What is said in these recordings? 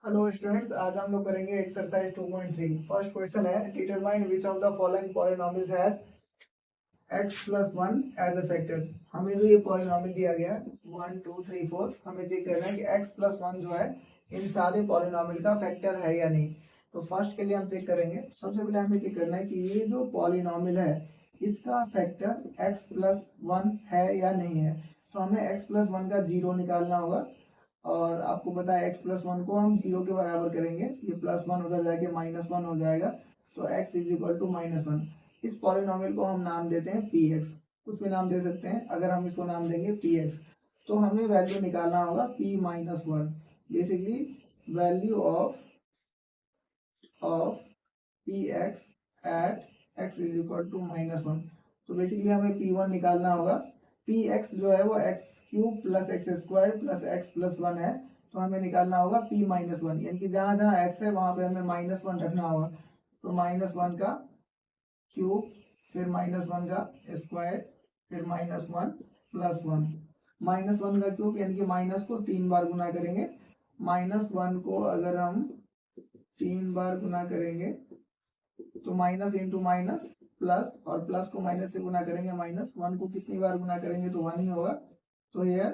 Hello students, आज हम लोग करेंगे एक्सरसाइज 2.3। फर्स्ट क्वेश्चन है, determine which of the following polynomials has x plus 1 as a factor. हमें जो ये पॉलिनॉमिल दिया गया है 1 2 3 4, हमें चेक करना है कि x प्लस 1 जो है इन सारे पॉलिनॉमिल का फैक्टर है या नहीं। तो फर्स्ट के लिए हम चेक करेंगे। सबसे पहले हमें चेक करना है कि ये जो पॉलिनॉमिल है इसका फैक्टर x प्लस 1 है या नहीं है। तो हमें x प्लस 1 का जीरो निकालना होगा। और आपको पता है x प्लस 1 को हम जीरो के बराबर करेंगे, ये प्लस 1 उधर जाके माइनस 1 हो जाएगा। तो x इज इक्वल टू -1। इस पॉलिनॉमियल को हम नाम देते हैं px। कुछ भी नाम दे सकते हैं। अगर हम इसको नाम देंगे px तो हमें वैल्यू निकालना होगा p minus 1। Basically value of px at x is equal to -1। तो बेसिकली हमें p1 निकालना होगा। px जो है वो x cube plus x square plus x plus 1 है। तो हमें निकालना होगा p माइनस 1, यानी कि जहां जहां x है वहां पे हमें -1 रखना होगा। तो -1 का क्यूब, फिर -1 का स्क्वायर, फिर -1 प्लस 1। -1 का क्यूब यानी कि माइनस को 3 बार गुना करेंगे। -1 को अगर हम 3 बार गुना करेंगे तो माइनस इंटू माइनस प्लस, और प्लस को माइनस से गुना करेंगे। -1 को कितनी बार गुना करेंगे तो 1 ही होगा। तो हियर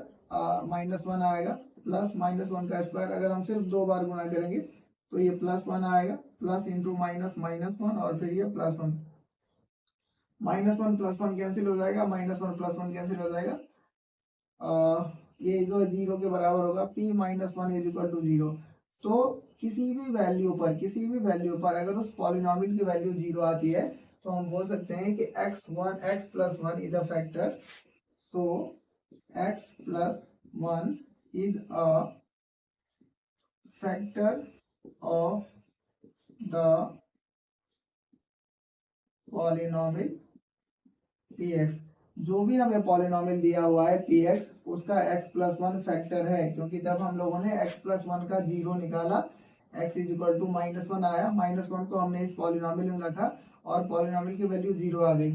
-1 आएगा, प्लस -1 का स्क्वायर अगर हम सिर्फ 2 बार गुना करेंगे तो ये +1 आएगा, प्लस इंटू माइनस -1 और फिर ये +1। -1 +1 कैंसिल हो जाएगा, -1 +1 कैंसिल हो जाएगा। ये जो जीरो के बराबर होगा p minus 1 is equal to 0। तो किसी भी वैल्यू पर अगर उस पॉलिनॉमियल की वैल्यू 0 आती है तो हम बोल सकते हैं कि x plus 1 is a factor. So x plus 1 is a factor of the polynomial px। जो भी हमें पॉलिनॉमियल दिया हुआ है px, उसका x प्लस 1 फैक्टर है, क्योंकि जब हम लोगों ने x प्लस 1 का जीरो निकाला x इज इक्वल टू -1 आया। -1 को हमने इस पॉलिनॉमियल में रखा और पॉलिनॉमियल की वैल्यू 0 आ गई।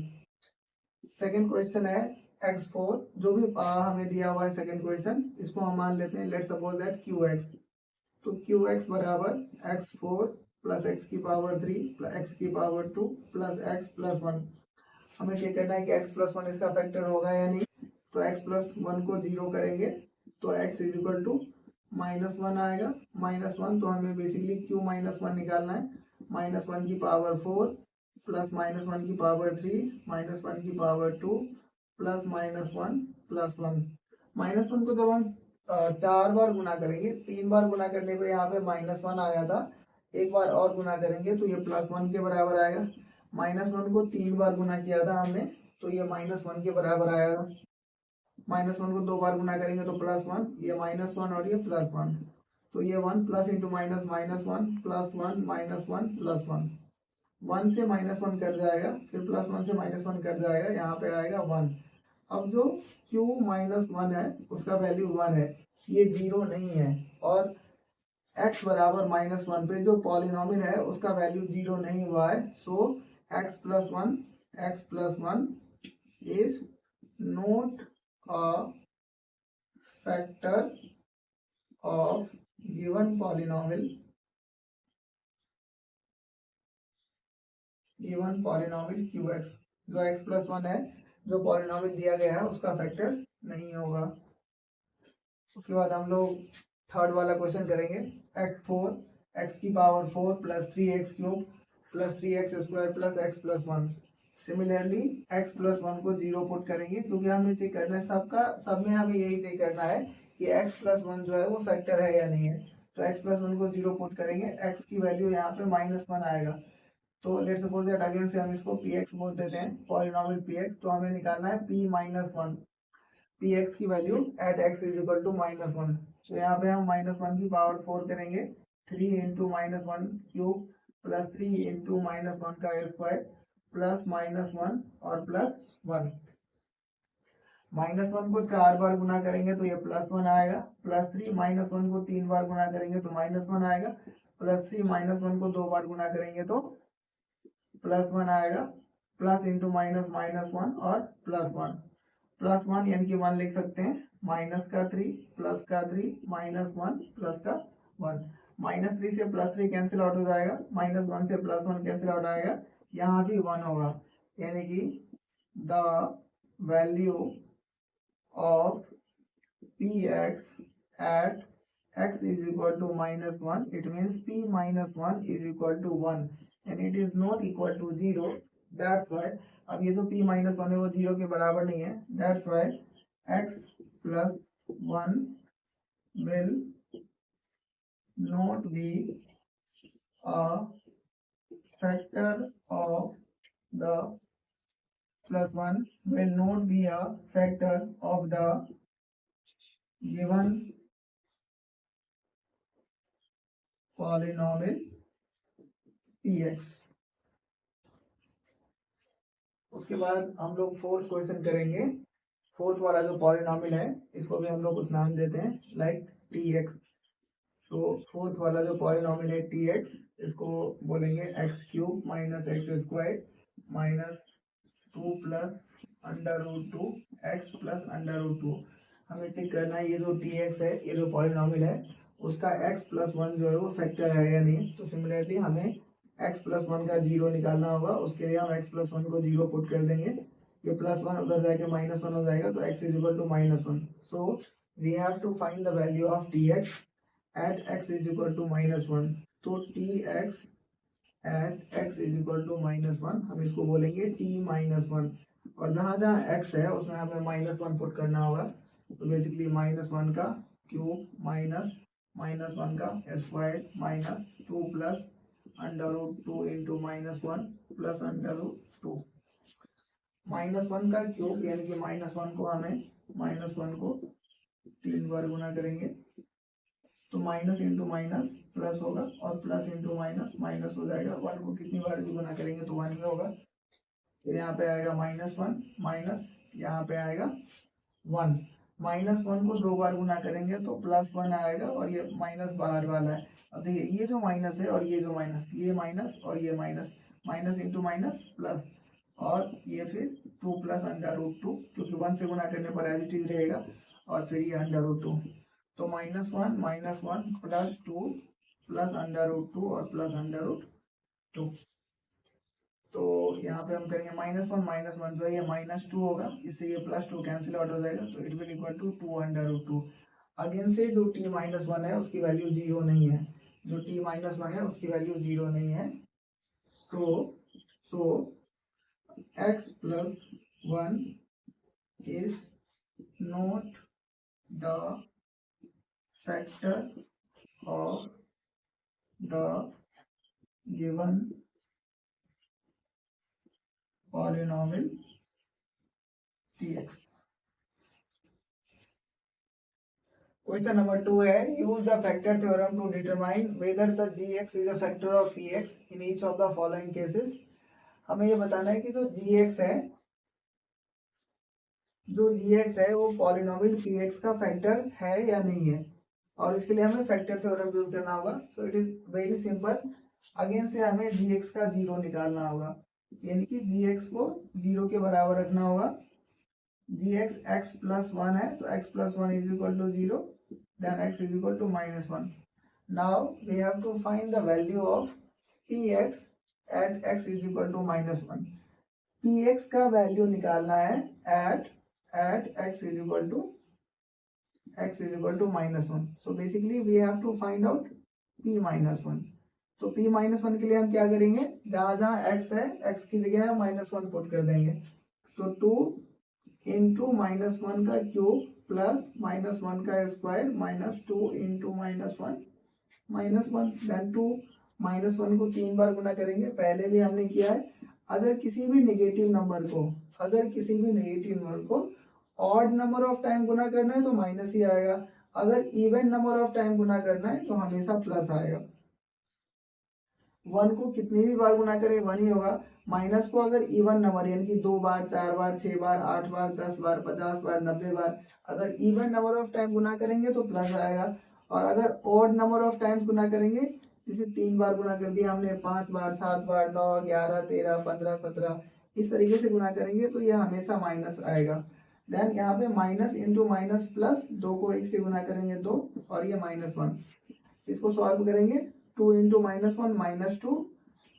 सेकंड क्वेश्चन है x4। जो भी हमें दिया हुआ है सेकंड क्वेश्चन, इसको हम मान लेते हैं, लेट्स सपोज दैट qx। तो qx बराबर x4 प्लस x की पावर 3 प्लस x की पावर 2 प्लस x प्लस 1। हमें चेक करना है कि x प्लस 1 इसका फैक्टर होगा या नहीं। तो x प्लस 1 को 0 करेंगे तो x इज इक्वल टू -1 आएगा। -1 तो हमें बेसिकली q माइनस 1 निकालना है। -1 की पावर 4 प्लस -1 की पावर 3 -1 की पावर 2 प्लस -1 प्लस 1। -1 को जब हम 4 बार गुना करेंगे, 3 बार गुना करने पे यहाँ पे -1 आया था, एक बार और गुना करेंगे तो ये +1 के बराबर आएगा। -1 को 3 बार गुना किया था हमने, तो ये -1 के बराबर आएगा। -1 को 2 बार गुना करेंगे तो +1, ये -1 और ये +1। तो ये 1 प्लस इंटू माइनस -1 +1 -1 +1। 1 से -1 कट जाएगा, फिर +1 से -1 कट जाएगा, यहाँ पे आएगा 1। अब जो q माइनस 1 है उसका वैल्यू 1 है, ये 0 नहीं है। और x बराबर -1 पे जो पॉलिनॉमियल है उसका वैल्यू 0 नहीं हुआ है। सो x plus 1 is not a factor of given polynomial qx। जो x प्लस 1 है, जो पॉलिनॉमियल दिया गया है उसका फैक्टर नहीं होगा। उसके बाद हम लोग थर्ड वाला क्वेश्चन करेंगे। x4 x की power 4 plus 3x cube plus 3x square plus x plus 1। Similarly x plus 1 को 0 पुट करेंगे, क्योंकि हमें चेक करना है, सब में हमें यही चेक करना है कि x प्लस 1 जो है वो फैक्टर है या नहीं है। तो x प्लस 1 को 0 पुट करेंगे, x की वैल्यू यहाँ पे -1 आएगा। तो लेट्स सपोज दैट अगेन से हम इसको px बोल देते हैं, पॉलिनॉमियल px। तो हमें निकालना है p माइनस 1, px की value at x is equal to -1। तो यहाँ पे हम -1 की पावर 4 करेंगे, 3 इंटू -1 क्यूब प्लस 3 इंटू -1 का स्क्वायर प्लस -1 और प्लस 1। -1 को 4 बार गुना करेंगे तो ये +1 आएगा, प्लस 3 -1 को 3 बार गुना करेंगे तो -1 आएगा, प्लस 3 -1 को 2 बार गुना करेंगे तो +1 आएगा, प्लस इंटू माइनस -1 और +1। +1 यानी कि 1 लिख सकते हैं, माइनस का 3 प्लस का 3 -1 प्लस का 1। -3 से +3 कैंसिल आउट हो जाएगा, -1 से +1 कैंसिल आउट आएगा, यहाँ भी 1 होगा, यानी कि the value of px at x is equal to -1, it means p minus 1 is equal to 1 and it is not equal to 0, that's why अब ये जो p minus 1 है वो 0 के बराबर नहीं है, that's why x plus 1 will not be a factor of the plus 1 will not be a factor of the given polynomial px। उसके बाद हम लोग फोर्थ क्वेश्चन करेंगे। फोर्थ वाला जो पॉलिनॉमियल है इसको भी हम लोग कुछ नाम देते हैं लाइक tx। तो फोर्थ वाला जो पॉलिनॉमियल है tx, इसको बोलेंगे x³ minus x² minus 2 plus √2 x plus √2। हमें चेक करना है ये जो tx है, ये जो पॉलिनॉमियल है उसका x प्लस 1 जो है वो फैक्टर है या नहीं। तो सिमिलरली हमें x प्लस 1 का 0 निकालना होगा, उसके लिए हम x प्लस 1 को 0 पुट कर देंगे, ये +1 उधर जाके -1 हो जाएगा, तो x is equal to -1। So we have to find the value of tx at x is equal to -1। तो tx at x is equal to -1 हम इसको बोलेंगे t-1, और जहाँ जहाँ x है उसमें हमें -1 पुट करना होगा। तो बेसिकली -1 का क्यूब माइनस -1 का square minus 2 plus √2 into -1 plus √2। -1 का क्यूब यानी कि -1 को हमें -1 को 3 बार गुना करेंगे, तो माइनस इंटू माइनस प्लस होगा और प्लस इंटू माइनस माइनस हो जाएगा। 1 को कितनी बार भी गुना करेंगे तो 1 ही होगा। फिर यहाँ पे आएगा -1 माइनस, यहाँ पे आएगा 1। -1 को 2 बार गुना करेंगे तो +1 आएगा, और ये माइनस बाहर वाला है। अब देखिए ये जो माइनस है और ये जो माइनस, ये माइनस और ये minus, minus into minus plus, और ये फिर 2 प्लस √2, क्योंकि 1 से गुना करने पर एज इट इज रहेगा, और फिर ये √2। तो -1 प्लस 2 प्लस √2 और प्लस √2। तो यहाँ पे हम करेंगे -1 जो है ये -2 होगा, इससे ये +2 कैंसिल आउट हो जाएगा, तो it will equal to 2 √2। Again से जो t-1 है उसकी वैल्यू 0 नहीं है, जो t-1 है उसकी वैल्यू 0 नहीं है। सो x plus 1 is not the factor of the given polynomial tx। Question number 2 है, use the factor theorem to determine whether the gx is a factor of px in each of the following cases. हमें ये बताना है कि जो gx है वो polynomial px का फैक्टर है या नहीं है, और इसके लिए हमें फैक्टर थ्योरम यूज करना होगा। तो it is very simple. Again से हमें gx का 0 निकालना होगा, यानी कि gx को 0 के बराबर रखना होगा। gx x प्लस 1 है, तो x plus 1 is equal to 0, then x is equal to -1. Now we have to find the value of px at x is equal to -1. px का वैल्यू निकालना है at x is equal to -1. So basically we have to find out p-1. तो p-1 के लिए हम क्या करेंगे, जहाँ जहाँ x है x की जगह हम -1 पुट कर देंगे। तो 2 इंटू -1 का क्यूब प्लस -1 का स्क्वायर माइनस 2 इंटू -1 देन 2। -1 को 3 बार गुना करेंगे, पहले भी हमने किया है। अगर किसी भी नेगेटिव नंबर को ऑड नंबर ऑफ टाइम गुना करना है तो माइनस ही आएगा, अगर इवन नंबर ऑफ टाइम गुना करना है तो हमेशा प्लस आएगा। 1 को कितनी भी बार गुना करें 1 ही होगा। माइनस को अगर इवन नंबर यानी कि 2 बार, 4 बार, 6 बार, 8 बार, 10 बार, 50 बार, 90 बार, अगर इवन नंबर ऑफ टाइम गुना करेंगे तो प्लस आएगा, और अगर ऑड नंबर ऑफ टाइम्स गुना करेंगे, जैसे 3 बार गुना कर दिया हमने, 5 बार, 7 बार, 9, 11, 13, 15, 17, इस तरीके से गुना करेंगे तो यह हमेशा माइनस आएगा। देन यहाँ पे माइनस इंटू माइनस प्लस, 2 को 1 से गुना करेंगे 2, और ये -1। इसको सॉल्व करेंगे 2 इंटू -1 -2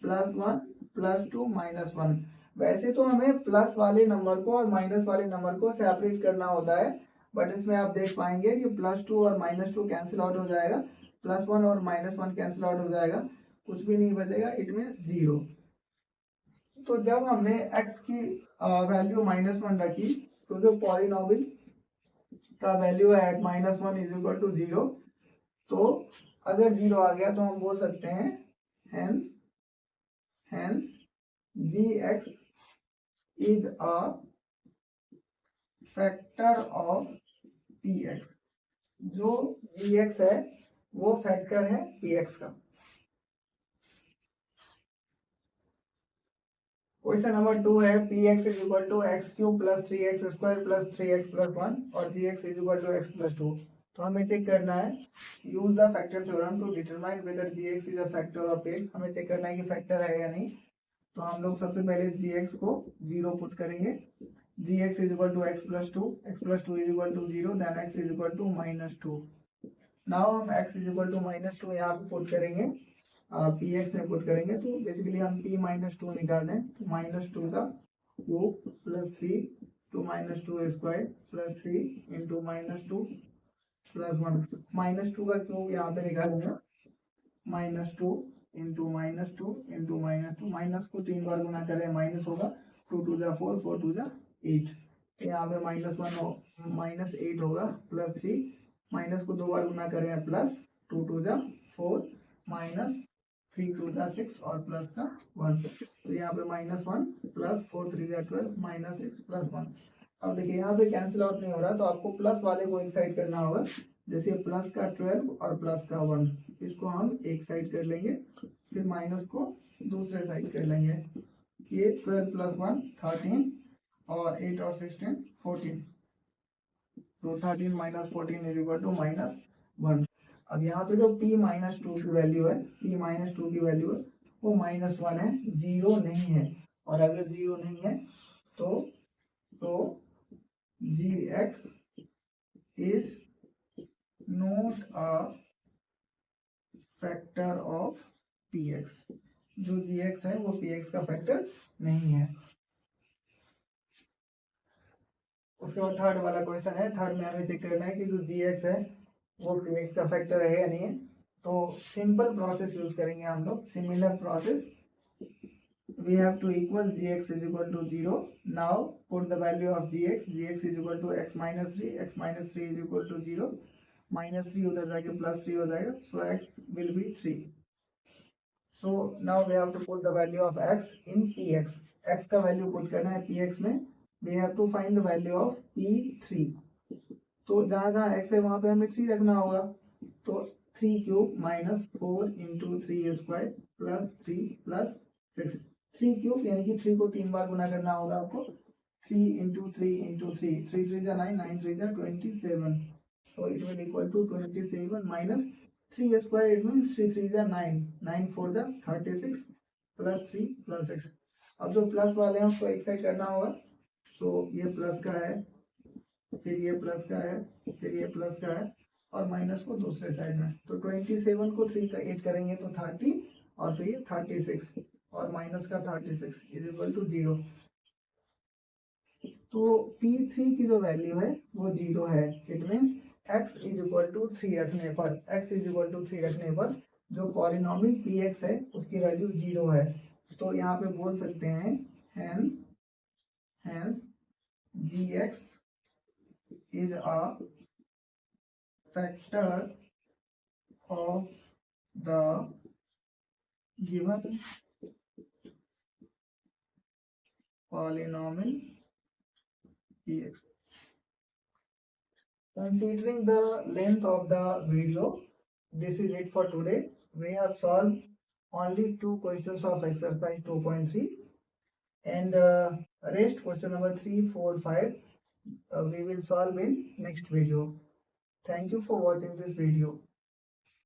+1 +2 -1। वैसे तो हमें प्लस वाले नंबर को और माइनस वाले नंबर को सेपरेट करना होता है, बट इसमें आप देख पाएंगे कि +2 और -2 कैंसिल आउट हो जाएगा, +1 और -1 कैंसिल आउट हो जाएगा, कुछ भी नहीं बचेगा, इट मीन्स 0। तो जब हमने x की वैल्यू -1 रखी तो जो पॉलिनोमियल का वैल्यू है एट -1 इज इक्वल टू 0, तो अगर 0 आ गया तो हम बोल सकते हैं hence gx is a factor of px। जो gx है वो फैक्टर है px का। क्वेश्चन नंबर 2 है px is equal to x³ + 3x² + 3x + 1 और gx is equal to x + 2। तो हमें चेक करना है, use the factor theorem to determine whether gx is a factor of x। हमें चेक करना है कि फैक्टर है या नहीं। तो हम लोग सबसे पहले gx को 0 पुट करेंगे, gx is equal to x + 2, x + 2 is equal to 0, then x is equal to -2। Now हम x इज इक्वल टू -2 यहाँ पे पुट करेंगे, px में पुट करेंगे, तो बेसिकली हम p -2 निकाल रहे हैं, तो -2 का क्यूब + 3 to -2 स्क्वायर + 3 इंटू -2 +1 -2 का क्यूब यहाँ पे निकालेंगे, -2 इंटू -2 इंटू -2, माइनस को 3 बार गुना करें माइनस होगा, 2 2 जा 4 4 2 जा 8, यहाँ पे -8 होगा, +3 माइनस को 2 बार गुना करें प्लस 2 2 जा 4 माइनस 3 2 जा 6 और प्लस का 1, तो यहाँ पे -1 + 4 3 जा 12 -6 + 1। अब देखिए यहाँ पे कैंसिल आउट नहीं हो रहा, तो आपको प्लस वाले को एक साइड करना होगा, जैसे प्लस का 12 और प्लस का 1, इसको हम एक साइड कर लेंगे, फिर माइनस को दूसरे साइड कर लेंगे। ये 12 + 1 13 और 8 और 16 14, तो 13 - 14 इज इक्वल टू -1। अब यहाँ पे जो p -2 की वैल्यू है, p -2 की वैल्यू है वो -1 है, 0 नहीं है, और अगर 0 नहीं है तो gx is not a factor of px। जो gx है वो px का फैक्टर नहीं है। उसके बाद थर्ड वाला क्वेश्चन है, थर्ड में हमें चेक करना है कि जो gx है वो px का फैक्टर है या नहीं है। तो सिंपल प्रोसेस यूज करेंगे हम लोग, similar process. We have to equal gx is equal to 0. Now put the value of gx, gx is equal to x minus 3, x minus 3 is equal to 0, -3 उधर जाके +3 हो जाएगा, so x will be 3। So now we have to put the value of x in px, x का value put करना है px में, we have to find the value of p3। तो जहाँ जहाँ x है वहाँ पे हमें 3 रखना होगा, तो 3³ -4 इंटू 3 स्क्वायर + 3 + 6, 3³ यानी कि 3 को 3 बार गुना करना होगा आपको, 3 इंटू 3 इंटू 3, 3 3 जा 9, 9 3 जा 27, so it will equal to 27 minus 3 square, it means 3 3 जा 9, 9 4 जा 36 + 3 + 6। अब जो प्लस वाले हैं उसको एक साइड करना होगा, तो ये प्लस का है, फिर ये प्लस का है, फिर ये प्लस का है, और माइनस को दूसरे साइड में, तो 27 को 3 का 8 करेंगे तो 30, और फिर ये 36 और माइनस का 36 इज इक्वल टू 0। तो p3 की जो वैल्यू है वो 0 है, it means x is equal to 3 रखने पर, x इज इक्वल टू 3 रखने पर जो पॉलिनोमियल px है उसकी वैल्यू 0 है। तो यहाँ पे बोल सकते हैं hence gx is a factor of the given polynomial px। Considering the length of the video, this is it for today. We have solved only 2 questions of exercise 2.3, and rest question number 3, 4, 5 we will solve in next video. Thank you for watching this video.